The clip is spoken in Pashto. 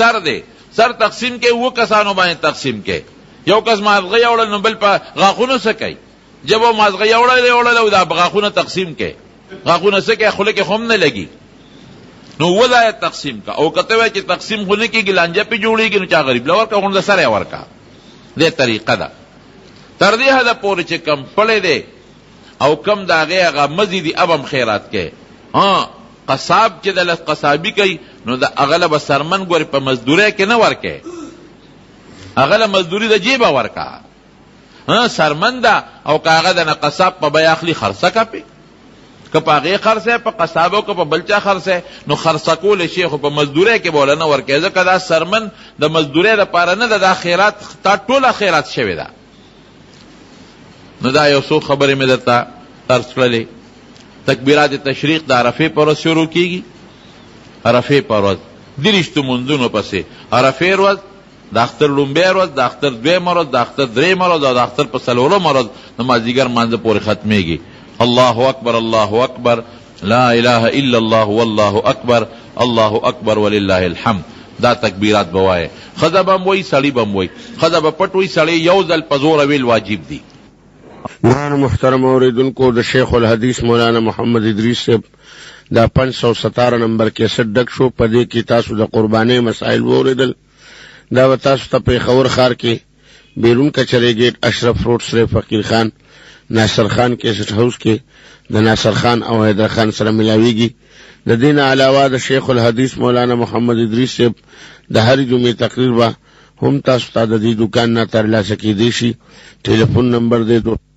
سر دی سر تقسیم کې و کسانو باندې تقسیم کې یو کس مازغه یوړل نو بل په غاخونو سکی جب و مازغه یوړل او دا غاخونه تقسیم کې غاخونه سکی خله کې خم نه لګي نو ولای تقسیم کا او کته وای چې تقسیم خونه کې ګلانجه په جوړیږي نو چا غریب لور کا غونډه سره ورکا دې طریقه ده تر دې هدا پورې چې کم پړې دی او کم داغه هغه مزيدي ابم خیرات کې قصاب چې د قصابی کوي نو د اغلب سرمن ګور په مزدوري کې نه ورکه اغلب مزدوری د جیبه ورکا سرمن دا او کاغه د قصاب په بیا اخلي خرڅه کپی کپاغه خرڅه په قصابو کو په بلچا خرڅه نو خرڅه کول شیخ په مزدوري کې بوله نه ورکه ځکه دا سرمن د مزدوري لپاره نه د خیرات تا ټوله خیرات شوی دا نو دا یو څو خبرې مې درته ترس کړلې تکبیرات تشریق د عرفه پر شروع کیږي عرفه پر ورځ درشتو منځونو پسې عرفه ورځ د اختر لومبه ورځ د اختر دویم ورځ د اختر دریم ورځ او د اختر په څلورم ورځ نمازیګر مانځه پورې ختميږي الله اکبر الله اکبر لا اله الا الله والله اکبر الله اکبر ولله الحمد دا تکبیرات بوای خذبم وای سړی بم وای خذب پټوي سړی یو ځل پزور ویل واجب دي مولانا محترم اوریدونکو د شیخ الحدیث مولانا محمد ادریس صاحب دا 517 نمبر کیسټ ډک شو پدې کې تاسو د قرباني مسائل وریدل دا تاسو ته په خور خار کې بیرون کچره گیټ اشرف روډ سره فقیر خان ناصر خان کیسټ هاوس کې د ناصر خان او حیدر خان سره ملاويږي د دین علاوه د شیخ الحدیث مولانا محمد ادریس صاحب د هر جمعې تقریر با هم تاسو ته د دې دکان نه ترلاسه کیدئ شي ټلیفون نمبر دې